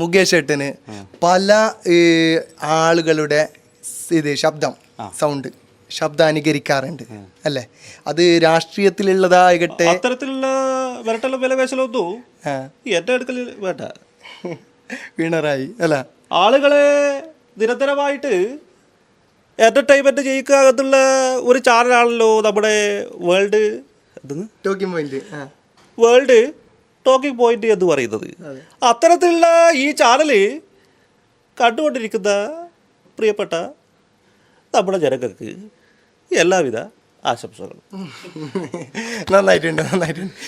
മുകേഷ് ഏട്ടന് പല ആളുകളുടെ ശബ്ദം അനുകരിക്കാറുണ്ട് അല്ലേ? അത് രാഷ്ട്രീയത്തിലുള്ളതാകട്ടെ അത്തരത്തിലുള്ള വരട്ടുള്ള വില പേശലൊന്നും എന്റെ അടുക്കൽ വേണ്ട. പിണറായി അല്ല, ആളുകളെ നിരന്തരമായിട്ട് എന്റർടൈൻമെന്റ് ചെയ്യിക്കുക എന്നുള്ള ഒരു ചാനലാണല്ലോ നമ്മുടെ വേൾഡ് ടോക്കിംഗ് പോയിന്റ് എന്ന് പറയുന്നത്. അത്തരത്തിലുള്ള ഈ ചാനല് കണ്ടുകൊണ്ടിരിക്കുന്ന പ്രിയപ്പെട്ട നമ്മുടെ ജനങ്ങൾക്ക് എല്ലാവിധ ആശംസകളും. നന്നായിട്ടുണ്ട്.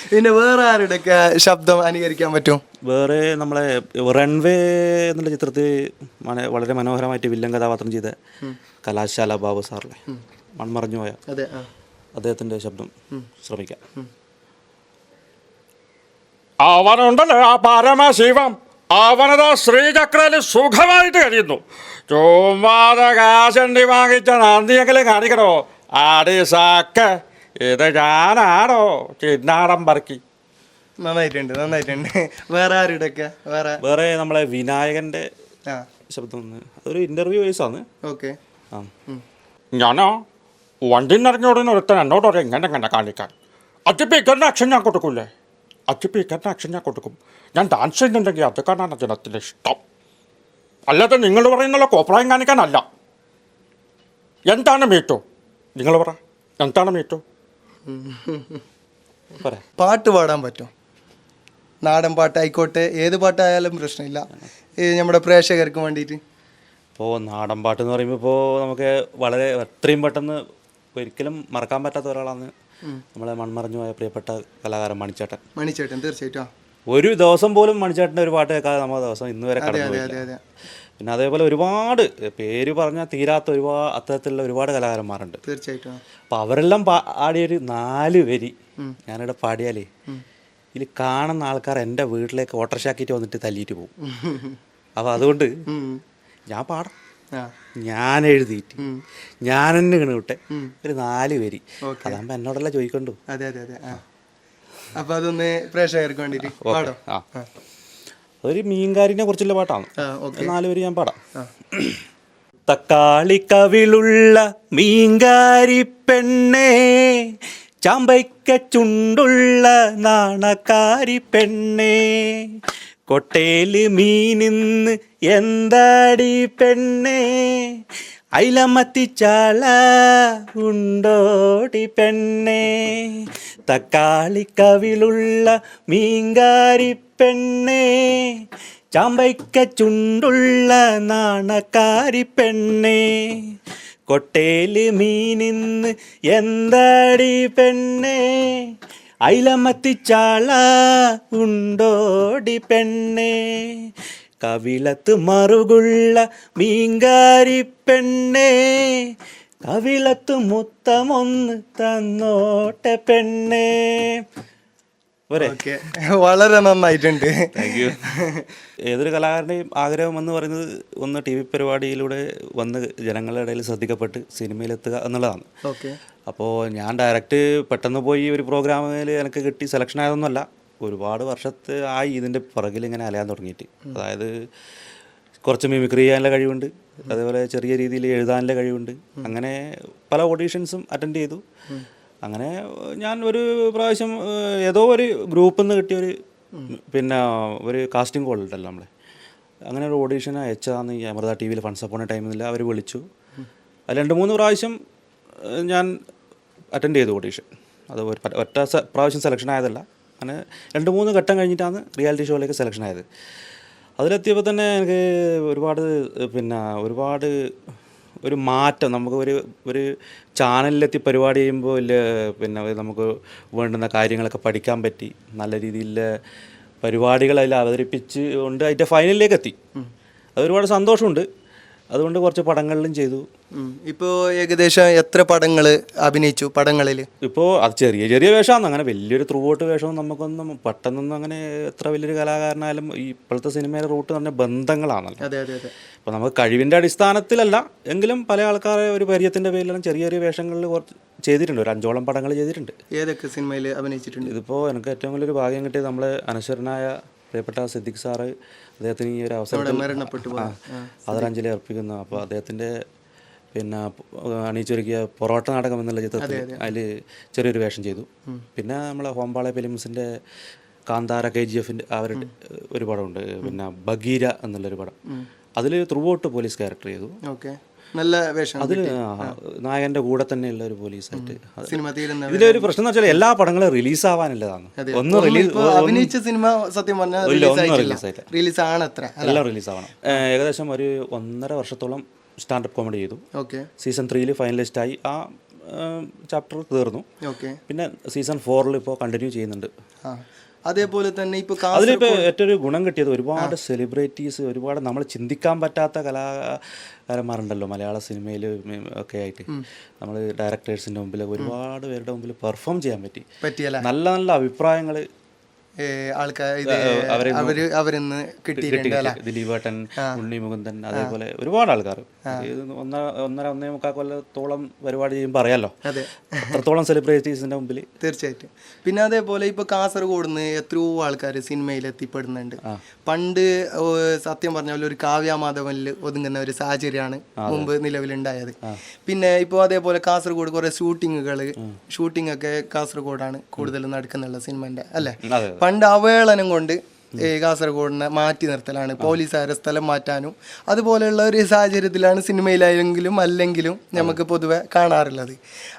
പിന്നെ വേറെ ആരുടെയൊക്കെ ശബ്ദം അനുകരിക്കാൻ പറ്റും? വേറെ നമ്മളെ റൺവേ എന്നുള്ള ചിത്രത്തിൽ വളരെ മനോഹരമായിട്ട് വില്ലൻ കഥാപാത്രം ചെയ്ത കലാശാല ബാബു സാറിലെ മൺമറഞ്ഞു പോയ അദ്ദേഹത്തിൻ്റെ ശബ്ദം ശ്രമിക്കാം. അവനുണ്ടല്ലോ ആ പരമശിവം, അവനതാ ശ്രീചക്രയിൽ സുഖമായിട്ട് കഴിയുന്നു. ചുമ്മാതെ കാശണ്ടി വാങ്ങിച്ച നന്ദിയെങ്കിലും കാണിക്കണോ? ആടിസാക്ക് ഇത് ഞാനാണോ ചിന്നാടം പറക്കി. നന്നായിട്ടുണ്ട്. വേറെ ആരുടെയൊക്കെ? വേറെ നമ്മളെ വിനായകന്റെ ശബ്ദം അതൊരു ഇന്റർവ്യൂ വൈസാണ്. ഓക്കെ. ഞാനോ വണ്ടിന്നിറങ്ങിയ ഉടനെ ഒരുത്തൻ എന്നോട് പറയാം ഇങ്ങനെ കാണിക്കാൻ. അച്ഛപ്പിക്കുന്ന ആക്ഷൻ ഞാൻ കൊടുക്കൂലേ? അച്ഛപ്പിക്കുന്ന ആക്ഷൻ ഞാൻ കൊടുക്കും. ഞാൻ ഡാൻസ് ചെയ്യുന്നുണ്ടെങ്കിൽ അത് കാണാൻ ജനത്തിൻ്റെ ഇഷ്ടം, അല്ലാതെ നിങ്ങൾ പറയുന്നുള്ള കോപ്രായം കാണിക്കാനല്ല. എന്താണ് മീറ്റോ? നിങ്ങൾ പറ, എന്താണ് മീറ്റോ? പാട്ട് പാടാൻ പറ്റും? നാടൻ പാട്ടായിക്കോട്ടെ, ഏത് പാട്ടായാലും പ്രശ്നമില്ല, നമ്മുടെ പ്രേക്ഷകർക്ക് വേണ്ടിയിട്ട്. ഇപ്പോൾ നാടൻ പാട്ട് എന്ന് പറയുമ്പോൾ ഇപ്പോൾ നമുക്ക് വളരെ എത്രയും പെട്ടെന്ന് ഒരിക്കലും മറക്കാൻ പറ്റാത്ത ഒരാളാണ് നമ്മളെ മൺമറഞ്ഞു പോയ പ്രിയപ്പെട്ട കലാകാരൻ മണിച്ചേട്ടൻ. തീർച്ചയായിട്ടും ഒരു ദിവസം പോലും മണിച്ചേട്ടൻ്റെ ഒരു പാട്ട് കേൾക്കാതെ നമ്മൾ ദിവസം ഇന്ന് വരെ കടന്നു. പിന്നെ അതേപോലെ ഒരുപാട് പേര് പറഞ്ഞാൽ തീരാത്ത അത്തരത്തിലുള്ള ഒരുപാട് കലാകാരന്മാരുണ്ട്. തീർച്ചയായിട്ടും. അപ്പോൾ അവരെല്ലാം പാടിയൊരു 4 വരി ഞാനിവിടെ പാടിയാലേ ഇതിൽ കാണുന്ന ആൾക്കാർ എൻ്റെ വീട്ടിലേക്ക് ഓട്ടർഷാക്കിയിട്ട് വന്നിട്ട് തല്ലിയിട്ട് പോകും. അപ്പോൾ അതുകൊണ്ട് ഞാൻ പാടാം, ഞാൻ എഴുതിയിട്ട് ഞാൻ തന്നെ കിണുട്ടെ ഒരു 4 വരി. അതാകുമ്പോൾ എന്നോടല്ല ചോദിക്കണ്ടു. അതെ. അപ്പൊ അതൊന്ന് പ്രേക്ഷകർക്ക് വേണ്ടിട്ട് പാടോ? അതൊരു മീൻകാരിനെ കുറിച്ചുള്ള പാട്ടാണ്. 4 വരി ഞാൻ പാടാം. തക്കാളി കവിളുള്ള മീൻകാരി പെണ്ണേ, ചാമ്പയ്ക്ക ചുണ്ടുള്ള നാണക്കാരി പെണ്ണേ, കൊട്ടേല് മീനിന്ന് എന്താടി പെണ്ണേ, അയിലമത്തിച്ചാള ഉണ്ടോടി പെണ്ണേ, തക്കാളി കവിളുള്ള മീൻകാരി പെണ്ണേ, ചാമ്പയ്ക്ക ചുണ്ടുള്ള നാണക്കാരി പെണ്ണേ, കൊട്ടേല് മീനിന്ന് എന്താടി പെണ്ണേ, അയിലമത്തിച്ചാള ഉണ്ടോടി പെണ്ണേ, കവിളത്ത് മറുകുള്ള മീൻകാരി പെണ്ണേ, കവിളത്ത് മുത്തമൊന്ന് തന്നോട്ടെ പെണ്ണേ. വളരെ നന്നായിട്ടുണ്ട്. Thank you. ഏതൊരു കലാകാരൻ്റെയും ആഗ്രഹം എന്ന് പറയുന്നത് ഒന്ന് ടി വി പരിപാടിയിലൂടെ വന്ന് ജനങ്ങളുടെ ഇടയിൽ ശ്രദ്ധിക്കപ്പെട്ട് സിനിമയിലെത്തുക എന്നുള്ളതാണ്. അപ്പോൾ ഞാൻ ഡയറക്റ്റ് പെട്ടെന്ന് പോയി ഒരു പ്രോഗ്രാമിൽ എനിക്ക് കിട്ടി സെലക്ഷൻ ആയതൊന്നുമല്ല. ഒരുപാട് വർഷത്തെ ആയി ഇതിൻ്റെ പുറകിൽ ഇങ്ങനെ അലയാൻ തുടങ്ങിയിട്ട്. അതായത് കുറച്ച് മിമിക്രി ചെയ്യാനുള്ള കഴിവുണ്ട്, അതേപോലെ ചെറിയ രീതിയിൽ എഴുതാനുള്ള കഴിവുണ്ട്. അങ്ങനെ പല ഓഡീഷൻസും അറ്റൻഡ് ചെയ്തു. അങ്ങനെ ഞാൻ ഒരു പ്രാവശ്യം ഏതോ ഒരു ഗ്രൂപ്പിൽ നിന്ന് കിട്ടിയൊരു ഒരു കാസ്റ്റിംഗ് കോൾ ഉണ്ടല്ലോ നമ്മളെ, അങ്ങനെ ഒരു ഓഡീഷൻ അയച്ചതാന്ന് ഈ അമൃത ടി വിയിൽ ഫണ്ട്സ് അപ്പോൺ ടൈമിൽ അവർ വിളിച്ചു. അത് 2-3 പ്രാവശ്യം ഞാൻ അറ്റൻഡ് ചെയ്തു ഓഡീഷൻ. അത് ഒറ്റ പ്രാവശ്യം സെലക്ഷൻ ആയതല്ല, അങ്ങനെ 2-3 ഘട്ടം കഴിഞ്ഞിട്ടാണ് റിയാലിറ്റി ഷോയിലേക്ക് സെലക്ഷൻ ആയത്. അതിലെത്തിയപ്പോൾ തന്നെ എനിക്ക് ഒരുപാട് ഒരു മാറ്റം, നമുക്ക് ഒരു ചാനലിലെത്തി പരിപാടി ചെയ്യുമ്പോൾ നമുക്ക് വേണ്ടുന്ന കാര്യങ്ങളൊക്കെ പഠിക്കാൻ പറ്റി. നല്ല രീതിയിലെ പരിപാടികൾ അതിൽ അവതരിപ്പിച്ച് കൊണ്ട് അതിൻ്റെ ഫൈനലിലേക്ക് എത്തി. അതൊരുപാട് സന്തോഷമുണ്ട്. അതുകൊണ്ട് കുറച്ച് പടങ്ങളിലും ചെയ്തു. ഇപ്പോൾ ഏകദേശം എത്ര പടങ്ങൾ അഭിനയിച്ചു? പടങ്ങളിൽ ഇപ്പോൾ അത് ചെറിയ ചെറിയ വേഷമാണ്, അങ്ങനെ വലിയൊരു ത്രൂ ഔട്ട് വേഷവും നമുക്കൊന്നും പെട്ടെന്നൊന്നും അങ്ങനെ എത്ര വലിയൊരു കലാകാരനായാലും ഈ ഇപ്പോഴത്തെ സിനിമയിലെ റൂട്ട് പറഞ്ഞ ബന്ധങ്ങളാണല്ലോ. അപ്പോൾ നമുക്ക് കഴിവിൻ്റെ അടിസ്ഥാനത്തിലല്ല എങ്കിലും പല ആൾക്കാരെ ഒരു പരിചയത്തിൻ്റെ പേരിലും ചെറിയ ചെറിയ വേഷങ്ങളിൽ കുറച്ച് ചെയ്തിട്ടുണ്ട്. ഒരു 5ഓളം പടങ്ങൾ ചെയ്തിട്ടുണ്ട്. ഏതൊക്കെ സിനിമയിൽ അഭിനയിച്ചിട്ടുണ്ട്? ഇതിപ്പോൾ എനിക്ക് ഏറ്റവും വലിയൊരു ഭാഗ്യം കിട്ടിയത് നമ്മളെ അനശ്വരനായ പ്രിയപ്പെട്ട സിദ്ദിഖ് സാറ് അദ്ദേഹത്തിന് ഈ ഒരു അവസരത്തിൽ മരണപ്പെട്ടു ആദരാഞ്ജലി അർപ്പിക്കുന്നു. അപ്പോൾ അദ്ദേഹത്തിൻ്റെ പിന്നെ അണിയിച്ചൊരുക്കിയ പൊറോട്ട നാടകം എന്നുള്ള ചിത്രത്തിൽ അതിൽ ചെറിയൊരു വേഷം ചെയ്തു. പിന്നെ നമ്മളെ ഹോംബാളെ ഫിലിംസിൻ്റെ കാന്താര KGF അവരുടെ ഒരു പടമുണ്ട്, പിന്നെ ബഗീര എന്നുള്ളൊരു പടം. അതിൽ ത്രൂ ഔട്ട് പോലീസ് ക്യാരക്ടർ ചെയ്തു. നല്ല വേഷം. അതിൽ നായകൻ്റെ കൂടെ തന്നെയുള്ള ഒരു പോലീസായിട്ട്. സിനിമ തീരുന്ന ഇതിലൊരു പ്രശ്നം എന്ന് വെച്ചാൽ എല്ലാ പടങ്ങളും റിലീസാവാനുള്ളതാണ്. ഒന്ന് അഭിനയിച്ച സിനിമ സത്യം പറഞ്ഞാൽ റിലീസ് ആണ്, അത്ര എല്ലാം റിലീസാവണം. ഏകദേശം ഒരു 1.5 വർഷത്തോളം സ്റ്റാൻഡപ്പ് കോമഡി ചെയ്തു. സീസൺ 3 ഫൈനലിസ്റ്റായി. ആ ചാപ്റ്റർ തീർന്നു. പിന്നെ സീസൺ 4 ഇപ്പോൾ കണ്ടിന്യൂ ചെയ്യുന്നുണ്ട്. അതേപോലെ തന്നെ ഇപ്പോൾ അതിലിപ്പോൾ ഏറ്റവും ഗുണം കിട്ടിയത് ഒരുപാട് സെലിബ്രിറ്റീസ്, ഒരുപാട് നമ്മൾ ചിന്തിക്കാൻ പറ്റാത്ത കലാകാരന്മാരുണ്ടല്ലോ മലയാള സിനിമയിൽ ഒക്കെ ആയിട്ട്. നമ്മൾ ഡയറക്ടേഴ്സിൻ്റെ മുമ്പിൽ ഒരുപാട് പേരുടെ മുമ്പിൽ പെർഫോം ചെയ്യാൻ പറ്റിയല്ല. നല്ല നല്ല അഭിപ്രായങ്ങൾ ആൾക്കാർ അവരിന്ന് കിട്ടിയിട്ടുണ്ട്. ദിലീപേട്ടൻ, ഉണ്ണി മുകുന്ദൻ, അതേപോലെ ഒരുപാട് ആൾക്കാർ 1.5 കൊല്ലത്തോളം പരിപാടി ചെയ്യുമ്പോൾ അറിയാലോ അത്രത്തോളം സെലിബ്രിറ്റീസിന്റെ മുമ്പിൽ. തീർച്ചയായിട്ടും. പിന്നെ അതേപോലെ ഇപ്പൊ കാസർഗോഡ് നിന്ന് എത്രയോ ആൾക്കാർ സിനിമയിൽ എത്തിപ്പെടുന്നുണ്ട്. പണ്ട് സത്യം പറഞ്ഞാൽ ഒരു കാവ്യാമാധവനിൽ ഒതുങ്ങുന്ന ഒരു സാഹചര്യമാണ് മുമ്പ് നിലവിലുണ്ടായത്. പിന്നെ ഇപ്പോൾ അതേപോലെ കാസർഗോഡ് കുറെ ഷൂട്ടിംഗ് ഒക്കെ കാസർഗോഡാണ് കൂടുതൽ നടക്കുന്നുള്ള സിനിമന്റെ അല്ലേ. പണ്ട് അവഹേളനം കൊണ്ട് കാസർഗോഡിനെ മാറ്റി നിർത്തലാണ്, പോലീസുകാരെ സ്ഥലം മാറ്റാനും അതുപോലെയുള്ള ഒരു സാഹചര്യത്തിലാണ് സിനിമയിലായെങ്കിലും അല്ലെങ്കിലും നമുക്ക് പൊതുവെ കാണാറുള്ളത്.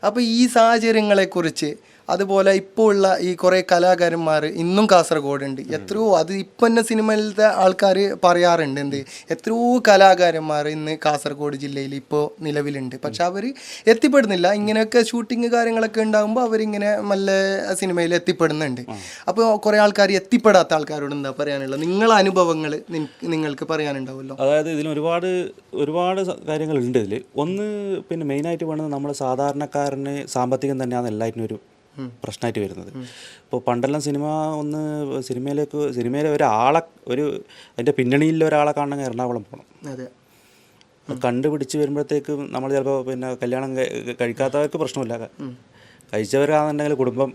അപ്പോൾ ഈ സാഹചര്യങ്ങളെക്കുറിച്ച് അതുപോലെ ഇപ്പോൾ ഉള്ള ഈ കുറേ കലാകാരന്മാർ ഇന്നും കാസർഗോഡുണ്ട്. എത്രയോ അത് ഇപ്പം തന്നെ സിനിമയിലത്തെ ആൾക്കാർ പറയാറുണ്ട്, എത്രയോ കലാകാരന്മാർ ഇന്ന് കാസർഗോഡ് ജില്ലയിൽ ഇപ്പോൾ നിലവിലുണ്ട്. പക്ഷെ അവർ എത്തിപ്പെടുന്നില്ല. ഇങ്ങനെയൊക്കെ ഷൂട്ടിങ് കാര്യങ്ങളൊക്കെ ഉണ്ടാകുമ്പോൾ അവരിങ്ങനെ നല്ല സിനിമയിൽ എത്തിപ്പെടുന്നുണ്ട്. അപ്പോൾ കുറേ ആൾക്കാർ എത്തിപ്പെടാത്ത ആൾക്കാരോട് എന്താ പറയാനുള്ളത്? നിങ്ങളെ അനുഭവങ്ങൾ നിങ്ങൾക്ക് പറയാനുണ്ടാവുമല്ലോ. അതായത് ഇതിന് ഒരുപാട് കാര്യങ്ങളുണ്ട്. ഇതിൽ ഒന്ന് പിന്നെ മെയിനായിട്ട് വേണ്ടത് നമ്മൾ സാധാരണക്കാരന് സാമ്പത്തികം തന്നെയാണ് എല്ലാറ്റിനും ഒരു പ്രശ്നമായിട്ട് വരുന്നത്. ഇപ്പോൾ പണ്ടെല്ലാം സിനിമയിലെ ഒരാളെ അതിൻ്റെ പിന്നണിയിൽ ഒരാളെ കാണണമെങ്കിൽ എറണാകുളം പോകണം. കണ്ടുപിടിച്ച് വരുമ്പോഴത്തേക്ക് നമ്മൾ ചിലപ്പോൾ പിന്നെ കല്യാണം കഴിക്കാത്തവർക്ക് പ്രശ്നമില്ല, കഴിച്ചവരാണെന്നുണ്ടെങ്കിൽ കുടുംബം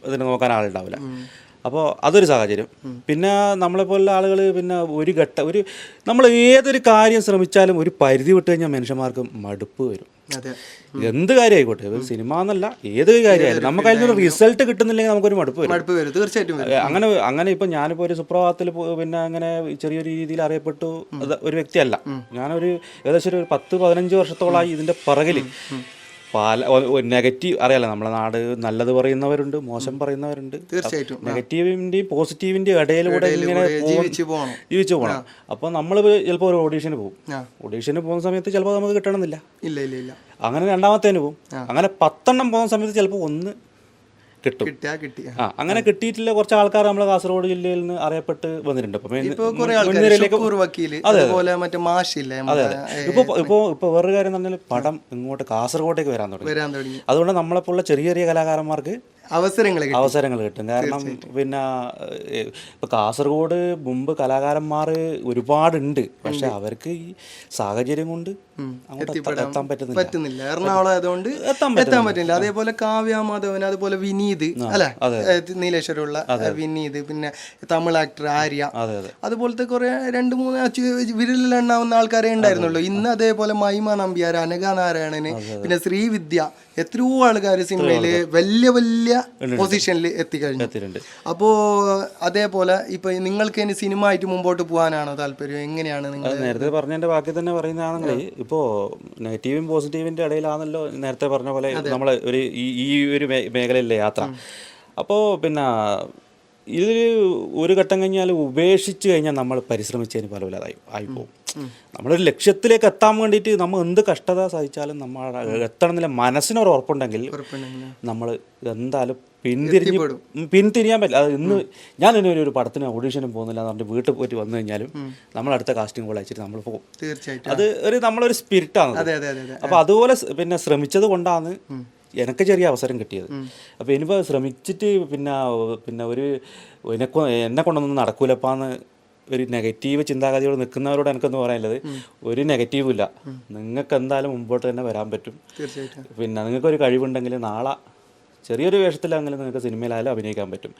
ഇതിന് നോക്കാൻ ആളുണ്ടാവില്ല. അപ്പോൾ അതൊരു സാഹചര്യം. പിന്നെ നമ്മളെപ്പോലുള്ള ആളുകൾ പിന്നെ നമ്മൾ ഏതൊരു കാര്യം ശ്രമിച്ചാലും ഒരു പരിധി വിട്ട് കഴിഞ്ഞാൽ മനുഷ്യന്മാർക്ക് മടുപ്പ് വരും. എന്ത് കാര്യമായിക്കോട്ടെ, സിനിമ എന്നല്ല ഏതൊരു കാര്യമായാലും നമുക്ക് അതിനൊരു റിസൾട്ട് കിട്ടുന്നില്ലെങ്കിൽ നമുക്കൊരു മടുപ്പ് വരും. തീർച്ചയായിട്ടും. അങ്ങനെ ഇപ്പം ഞാനിപ്പോൾ ഒരു സുപ്രഭാതത്തിൽ പിന്നെ അങ്ങനെ ചെറിയൊരു രീതിയിൽ അറിയപ്പെട്ടു ഒരു വ്യക്തിയല്ല. ഞാനൊരു ഏകദേശം ഒരു 10-15 വർഷത്തോളമായി ഇതിൻ്റെ പിറകിൽ നെഗറ്റീവ് അറിയാലോ, നമ്മളെ നാട് നല്ലത് പറയുന്നവരുണ്ട്, മോശം പറയുന്നവരുണ്ട്. തീർച്ചയായിട്ടും നെഗറ്റീവിൻ്റെയും പോസിറ്റീവിൻ്റെയും ഇടയിലൂടെ ഇങ്ങനെ ജീവിച്ചു പോകണം. അപ്പോൾ നമ്മൾ ചിലപ്പോൾ ഒരു ഓഡീഷന് പോകും. ഓഡീഷന് പോകുന്ന സമയത്ത് ചിലപ്പോൾ നമുക്ക് കിട്ടണമെന്നില്ല. ഇല്ല. അങ്ങനെ രണ്ടാമത്തേന് പോകും. അങ്ങനെ 10 എണ്ണം പോകുന്ന സമയത്ത് ചിലപ്പോൾ 1 കിട്ടും. അങ്ങനെ കിട്ടിയിട്ടില്ല കുറച്ച് ആൾക്കാർ നമ്മളെ കാസർഗോഡ് ജില്ലയിൽ നിന്ന് അറിയപ്പെട്ട് വന്നിട്ടുണ്ട്. ഇപ്പൊ വേറൊരു കാര്യം എന്ന് പറഞ്ഞാൽ പടം ഇങ്ങോട്ട് കാസർഗോട്ടേക്ക് വരാൻ തുടങ്ങി. അതുകൊണ്ട് നമ്മളെപ്പോലുള്ള ചെറിയ കലാകാരന്മാർക്ക് അവസരങ്ങൾ കിട്ടും. കാരണം പിന്നെ ഇപ്പൊ കാസർഗോഡ് മുമ്പ് കലാകാരന്മാർ ഒരുപാടുണ്ട്, പക്ഷെ അവർക്ക് ഈ സാഹചര്യം കൊണ്ട് എത്താൻ പറ്റുന്നില്ല. എറണാകുളം ആയതുകൊണ്ട് എത്താൻ പറ്റില്ല. അതേപോലെ കാവ്യാമാധവൻ, അതുപോലെ വിനീത് അല്ലെ, നീലേശ്വരമുള്ള വിനീത്, പിന്നെ തമിഴ് ആക്ടർ ആര്യ, അതുപോലത്തെ കുറെ 2-3 വിരലിലെണ്ണാവുന്ന ആൾക്കാരെ ഉണ്ടായിരുന്നുള്ളൂ. ഇന്ന് അതേപോലെ മഹിമ നമ്പ്യാർ, അനഘ നാരായണന്, പിന്നെ ശ്രീവിദ്യ, എത്രയോ ആൾക്കാർ സിനിമയില് വലിയ പൊസിഷനിൽ എത്തിക്കഴിഞ്ഞു. അപ്പോ അതേപോലെ ഇപ്പൊ നിങ്ങൾക്ക് ഇനി സിനിമ ആയിട്ട് മുമ്പോട്ട് പോകാനാണോ താല്പര്യം? എങ്ങനെയാണ് നിങ്ങൾ നേരത്തെ പറഞ്ഞതിന്റെ ബാക്കി തന്നെ പറയുന്നതാണെങ്കിൽ ഇപ്പോ നെഗറ്റീവും പോസിറ്റീവിന്റെ ഇടയിലാണല്ലോ നേരത്തെ പറഞ്ഞ പോലെ നമ്മളെ ഈ ഒരു മേഖലയിലെ യാത്ര. അപ്പോൾ പിന്നെ ഇതിൽ ഒരു ഘട്ടം കഴിഞ്ഞാൽ ഉപേക്ഷിച്ച് കഴിഞ്ഞാൽ നമ്മൾ പരിശ്രമിച്ചതിന് പലവില്ലാതായി ആയിപ്പോവും. നമ്മളൊരു ലക്ഷ്യത്തിലേക്ക് എത്താൻ വേണ്ടിയിട്ട് നമ്മൾ എന്ത് കഷ്ടത സഹിച്ചാലും നമ്മൾ എത്തണമെന്നില്ല മനസ്സിനൊരു ഉറപ്പുണ്ടെങ്കിൽ നമ്മൾ എന്തായാലും പിന്തിരിയാൻ പറ്റില്ല. അത് ഞാൻ ഇനി ഒരു പടത്തിന് ഓഡീഷനും പോകുന്നില്ല എന്ന് പറഞ്ഞിട്ട് വീട്ടിൽ പോയിട്ട് വന്നു കഴിഞ്ഞാലും നമ്മൾ അടുത്ത കാസ്റ്റിംഗ് കോൾ അയച്ചിട്ട് നമ്മൾ പോകും. അത് നമ്മളൊരു സ്പിരിറ്റാണ്. അപ്പോൾ അതുപോലെ പിന്നെ ശ്രമിച്ചത് കൊണ്ടാണ് എനിക്ക് ചെറിയ അവസരം കിട്ടിയത്. അപ്പോൾ ഇനിയിപ്പോൾ ശ്രമിച്ചിട്ട് പിന്നെ എന്നെ കൊണ്ടൊന്നും നടക്കൂലപ്പാന്ന് ഒരു നെഗറ്റീവ് ചിന്താഗതിയോട് നിൽക്കുന്നവരോട് എനിക്കൊന്ന് പറയാനുള്ളത്, ഒരു നെഗറ്റീവും ഇല്ല. നിങ്ങൾക്ക് എന്തായാലും മുമ്പോട്ട് തന്നെ വരാൻ പറ്റും. പിന്നെ നിങ്ങൾക്കൊരു കഴിവുണ്ടെങ്കിൽ നാളെ ചെറിയൊരു വേഷത്തിലാണെങ്കിലും നിങ്ങൾക്ക് സിനിമയിലായാലും അഭിനയിക്കാൻ പറ്റും.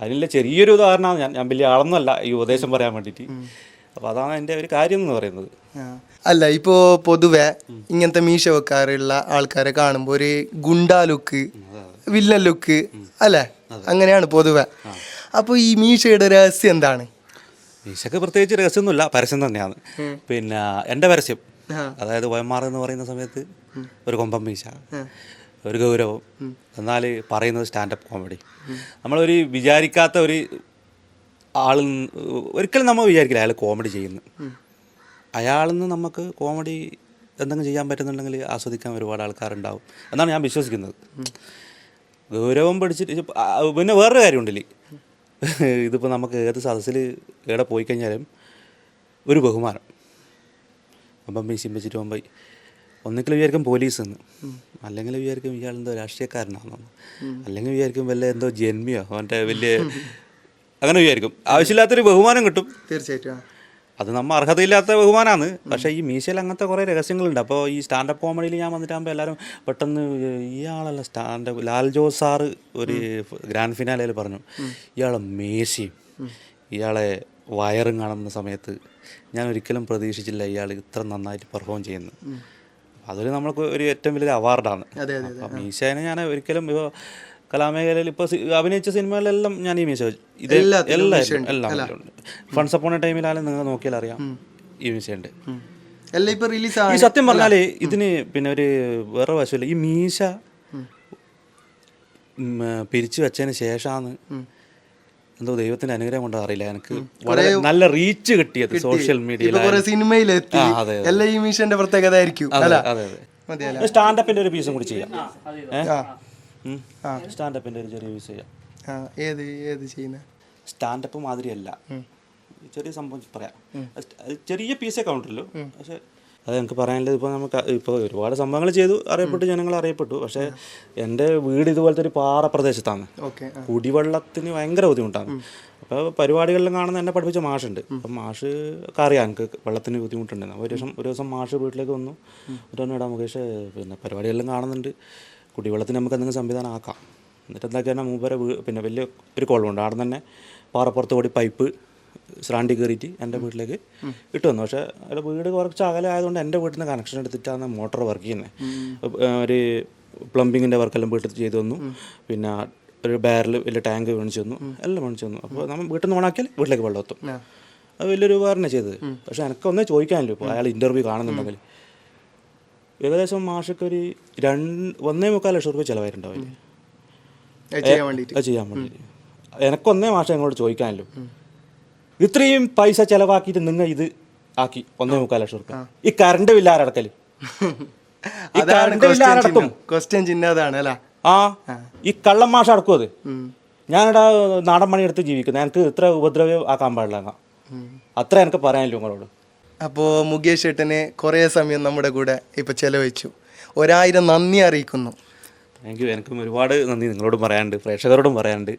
അതിനുള്ള ചെറിയൊരു ഉദാഹരണമാണ് ഞാൻ വലിയ ആളൊന്നുമല്ല ഈ ഉപദേശം പറയാൻ വേണ്ടിയിട്ട്. അപ്പോൾ അതാണ് എൻ്റെ ഒരു കാര്യം എന്ന് പറയുന്നത്. അല്ല, ഇപ്പോൾ പൊതുവെ ഇങ്ങനത്തെ മീശ വെക്കാറുള്ള ആൾക്കാരെ കാണുമ്പോൾ ഒരു ഗുണ്ടാ ലുക്ക്, വില്ലൻ ലുക്ക് അല്ലേ, അങ്ങനെയാണ് പൊതുവെ. അപ്പോൾ ഈ മീശയുടെ രഹസ്യം എന്താണ്? മീശക്ക് പ്രത്യേകിച്ച് രഹസ്യമൊന്നുമില്ല, പരസ്യം തന്നെയാണ്. പിന്നെ എൻ്റെ പരസ്യം, അതായത് OMR എന്ന് പറയുന്ന സമയത്ത് ഒരു കൊമ്പൻ മീശ, ഒരു ഗൗരവം, എന്നാൽ പറയുന്നത് സ്റ്റാൻഡപ്പ് കോമഡി. നമ്മളൊരു വിചാരിക്കാത്ത ഒരു ആൾ, ഒരിക്കലും നമ്മൾ വിചാരിക്കില്ല അയാൾ കോമഡി ചെയ്യുന്നു. അയാളിൽ നിന്ന് നമുക്ക് കോമഡി എന്തെങ്കിലും ചെയ്യാൻ പറ്റുന്നുണ്ടെങ്കിൽ ആസ്വദിക്കാൻ ഒരുപാട് ആൾക്കാരുണ്ടാവും എന്നാണ് ഞാൻ വിശ്വസിക്കുന്നത്. ഗൗരവം പഠിച്ചിട്ട് പിന്നെ വേറൊരു കാര്യമുണ്ടല്ലേ, ഇതിപ്പോൾ നമുക്ക് ഏത് സദസ്സിൽ എവിടെ പോയി കഴിഞ്ഞാലും ഒരു ബഹുമാനം. അപ്പം മീശയും വെച്ചിട്ട് പോകുമ്പോൾ ഒന്നിക്കൽ വിചാരിക്കും പോലീസ് എന്ന്, അല്ലെങ്കിൽ വിചാരിക്കും ഇയാളെന്തോ രാഷ്ട്രീയക്കാരനാണെന്ന്, അല്ലെങ്കിൽ വിചാരിക്കും വല്ല എന്തോ ജന്മിയോ അവൻ്റെ വലിയ അങ്ങനെ വിചാരിക്കും. ആവശ്യമില്ലാത്തൊരു ബഹുമാനം കിട്ടും. തീർച്ചയായിട്ടും അത് നമ്മൾ അർഹതയില്ലാത്ത ബഹുമാനമാണ്. പക്ഷേ ഈ മീശയിൽ അങ്ങനത്തെ കുറേ രഹസ്യങ്ങളുണ്ട്. അപ്പോൾ ഈ സ്റ്റാൻഡപ്പ് കോമഡിയിൽ ഞാൻ വന്നിട്ടാകുമ്പോൾ എല്ലാവരും പെട്ടെന്ന് ഇയാളല്ല സ്റ്റാൻഡപ്പ്, ലാൽ ജോസ് സാറ് ഒരു ഗ്രാൻഡ് ഫിനാലയിൽ പറഞ്ഞു ഇയാളെ മീശയും ഇയാളെ വയറും കാണുന്ന സമയത്ത് ഞാൻ ഒരിക്കലും പ്രതീക്ഷിച്ചില്ല ഇയാൾ ഇത്ര നന്നായിട്ട് പെർഫോം ചെയ്യുന്നു. അതൊരു നമ്മൾക്ക് ഒരു ഏറ്റവും വലിയൊരു അവാർഡാണ്. അപ്പം മീശേനെ ഞാൻ ഒരിക്കലും ഇപ്പോൾ കലാമേഖലയിൽ ഇപ്പോൾ അഭിനയിച്ച സിനിമകളിലെല്ലാം ഞാൻ ഈ മീശ എല്ലാം ഫൺസ് അപ്പോൺ എ ടൈമിലായാലും നിങ്ങൾ നോക്കിയാൽ അറിയാം ഈ മീശയുണ്ട്. ഈ സത്യം പറഞ്ഞാൽ ഇതിന് പിന്നെ ഒരു വേറെ വശമില്ല. ഈ മീശ പിരിച്ചു വെച്ചതിന് ശേഷമാണ് എന്തോ ദൈവത്തിന്റെ അനുഗ്രഹം കൊണ്ടോ അറിയില്ല, എനിക്ക് വളരെ നല്ല റീച്ച് കിട്ടിയത് സോഷ്യൽ മീഡിയയിൽ, സിനിമയിലെത്തി. എല്ലാം ഈ മീശന്റെ പ്രത്യേകത ആയിരിക്കും. സ്റ്റാൻഡപ്പിന്റെ ഒരു പീസും കൂടി ചെയ്യാം. സ്റ്റാൻഡപ്പിന്റെ ഒരു ചെറിയ പീസ് ചെയ്യാം. ഏത് ചെയ്യുന്ന സ്റ്റാൻഡപ്പ് മാതിരിയല്ല, ചെറിയ സംഭവം പറയാം. ചെറിയ പീസേ കൗണ്ടറുള്ളൂ. പക്ഷെ അത് എനിക്ക് പറയാനുള്ളത്, ഇപ്പോൾ നമുക്ക് ഇപ്പോൾ ഒരുപാട് സംഭവങ്ങൾ ചെയ്തു, അറിയപ്പെട്ടു, ജനങ്ങൾ അറിയപ്പെട്ടു. പക്ഷേ എൻ്റെ വീട് ഇതുപോലത്തെ ഒരു പാറ പ്രദേശത്താണ്. കുടിവെള്ളത്തിന് ഭയങ്കര ബുദ്ധിമുട്ടാണ്. അപ്പോൾ പരിപാടികളിലും കാണുന്ന എന്നെ പഠിപ്പിച്ച മാഷുണ്ട്. അപ്പം മാഷ് ഒക്കെ അറിയാം എനിക്ക് വെള്ളത്തിന് ബുദ്ധിമുട്ടുണ്ടെന്ന്. ഒരു ദിവസം മാഷ് വീട്ടിലേക്ക് വന്നു, ഇടാ മുകേഷ്, പിന്നെ പരിപാടികളിലും കാണുന്നുണ്ട്, കുടിവെള്ളത്തിന് നമുക്ക് എന്തെങ്കിലും സംവിധാനം ആക്കാം. എന്നിട്ട് എന്താക്കിയാൽ മൂപ്പരെ പിന്നെ വലിയ ഒരു കുളമുണ്ട്, അവിടെ തന്നെ പാറപ്പുറത്ത് കൂടി പൈപ്പ് സ്രാണ്ടി കയറിയിട്ട് എൻ്റെ വീട്ടിലേക്ക് ഇട്ട് വന്നു. പക്ഷേ അവിടെ വീട് കുറച്ച് അകലെ ആയതുകൊണ്ട് എൻ്റെ വീട്ടിൽ നിന്ന് കണക്ഷൻ എടുത്തിട്ടാണ് മോട്ടോർ വർക്ക് ചെയ്യുന്നത്. ഒരു പ്ലംബിങ്ങിൻ്റെ വർക്കെല്ലാം വീട്ടിൽ ചെയ്തു തന്നു. പിന്നെ ഒരു ബാരൽ വലിയ ടാങ്ക് മേടിച്ചു തന്നു, എല്ലാം മേടിച്ചു തന്നു. അപ്പോൾ നമ്മൾ വീട്ടിൽ നിന്ന് ഓണാക്കിയാൽ വീട്ടിലേക്ക് വെള്ളം എത്തും. അത് വലിയൊരു ഉപകാരം ചെയ്തത്. പക്ഷേ എനിക്കൊന്നേ ചോദിക്കാനല്ലോ, ഇപ്പോൾ അയാൾ ഇൻ്റർവ്യൂ കാണുന്നുണ്ടെങ്കിൽ ഏകദേശം മാഷക്ക് ഒരു 1.25 ലക്ഷം രൂപ ചിലവായിട്ടുണ്ടാവില്ലേ അത് ചെയ്യാൻ വേണ്ടി. എനിക്കൊന്നേ മാഷ ഞങ്ങളോട് ചോദിക്കാനല്ലോ, ഇത്രയും പൈസ ചിലവാക്കിയിട്ട് നിങ്ങൾ ഇത് ആക്കി 1.25 ലക്ഷം രൂപ, ഈ കറണ്ട് ബില്ല് ആരടക്കല്? ഈ കറണ്ട് ബില്ല് ആരടക്കും? ഈ കള്ളം മാഷ അടക്കും. അത് ഞാനിവിടെ നാടൻ പണി എടുത്ത് ജീവിക്കുന്നത്, എനിക്ക് ഇത്ര ഉപദ്രവം ആക്കാൻ പാടില്ല. അത്ര എനിക്ക് പറയാനല്ലോ നിങ്ങളോട്. അപ്പോൾ മുകേഷ് ഏട്ടന് കുറേ സമയം നമ്മുടെ കൂടെ ഇപ്പോൾ ചിലവഴിച്ചു. 1000 നന്ദി അറിയിക്കുന്നു. Thank you. എനിക്കും ഒരുപാട് നന്ദി നിങ്ങളോടും പറയാനുണ്ട്, പ്രേക്ഷകരോടും പറയാനുണ്ട്.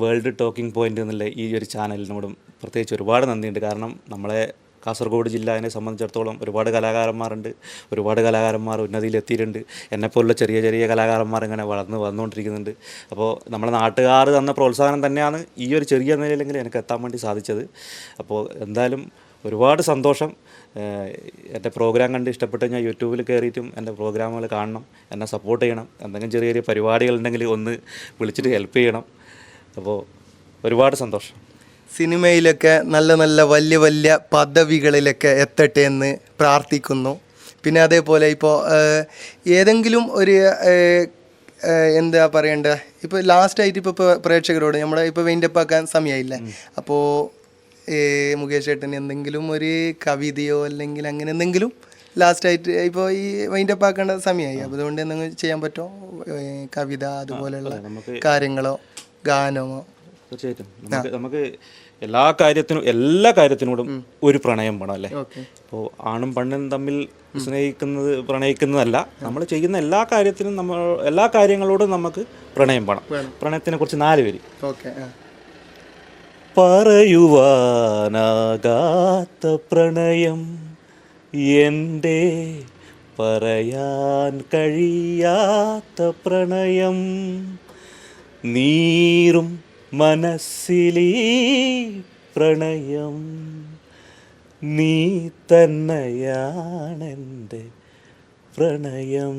വേൾഡ് ടോക്കിംഗ് പോയിൻ്റ് എന്നുള്ള ഈ ഒരു ചാനലിനോടും പ്രത്യേകിച്ച് ഒരുപാട് നന്ദിയുണ്ട്. കാരണം നമ്മളെ കാസർഗോഡ് ജില്ലയെ സംബന്ധിച്ചിടത്തോളം ഒരുപാട് കലാകാരന്മാരുണ്ട്, ഒരുപാട് കലാകാരന്മാർ ഉന്നതിയിലെത്തിയിട്ടുണ്ട്. എന്നെപ്പോലുള്ള ചെറിയ ചെറിയ കലാകാരന്മാർ ഇങ്ങനെ വന്നുകൊണ്ടിരിക്കുന്നുണ്ട്. അപ്പോൾ നമ്മളെ നാട്ടുകാർ തന്ന പ്രോത്സാഹനം തന്നെയാണ് ഈ ഒരു ചെറിയ നിലയിലെങ്കിലും എനിക്ക് എത്താൻ വേണ്ടി സാധിച്ചത്. അപ്പോൾ എന്തായാലും ഒരുപാട് സന്തോഷം. എൻ്റെ പ്രോഗ്രാം കണ്ട് ഇഷ്ടപ്പെട്ട് ഞാൻ യൂട്യൂബിൽ കയറിയിട്ടും എൻ്റെ പ്രോഗ്രാമുകൾ കാണണം, എന്നെ സപ്പോർട്ട് ചെയ്യണം. എന്തെങ്കിലും ചെറിയ ചെറിയ പരിപാടികളുണ്ടെങ്കിൽ ഒന്ന് വിളിച്ചിട്ട് ഹെൽപ്പ് ചെയ്യണം. അപ്പോൾ ഒരുപാട് സന്തോഷം. സിനിമയിലൊക്കെ നല്ല നല്ല വലിയ വലിയ പദവികളിലൊക്കെ എത്തട്ടെ എന്ന് പ്രാർത്ഥിക്കുന്നു. പിന്നെ അതേപോലെ ഇപ്പോൾ ഏതെങ്കിലും ഒരു എന്താ പറയണ്ടേ, ഇപ്പോൾ ലാസ്റ്റായിട്ട് ഇപ്പോൾ പ്രേക്ഷകരോട് നമ്മുടെ ഇപ്പോൾ വെയിൻഡപ്പ് ആക്കാൻ സമയമായില്ലേ, അപ്പോൾ മുകേഷ് ഏട്ടന് എന്തെങ്കിലും ഒരു കവിതയോ അല്ലെങ്കിൽ അങ്ങനെ എന്തെങ്കിലും ലാസ്റ്റായിട്ട് ഇപ്പോൾ ഈ വൈൻഡപ്പ് ആക്കേണ്ട സമയമായി, അപ്പോൾ അതുകൊണ്ട് എന്തെങ്കിലും ചെയ്യാൻ പറ്റുമോ? കവിത അതുപോലെയുള്ള കാര്യങ്ങളോ ഗാനമോ? തീർച്ചയായിട്ടും നമുക്ക് എല്ലാ കാര്യത്തിനോടും ഒരു പ്രണയം വേണം അല്ലേ. ഇപ്പോൾ ആണും പെണ്ണും തമ്മിൽ പ്രണയിക്കുന്നതല്ല, നമ്മൾ ചെയ്യുന്ന എല്ലാ കാര്യങ്ങളോടും നമുക്ക് പ്രണയം വേണം. പ്രണയത്തിനെ കുറിച്ച് 4 പേര്. പറയുവാനാകാത്ത പ്രണയം എൻ്റെ, പറയാൻ കഴിയാത്ത പ്രണയം, നീറും മനസ്സിലീ പ്രണയം നീ തന്നെയാണെൻ്റെ പ്രണയം.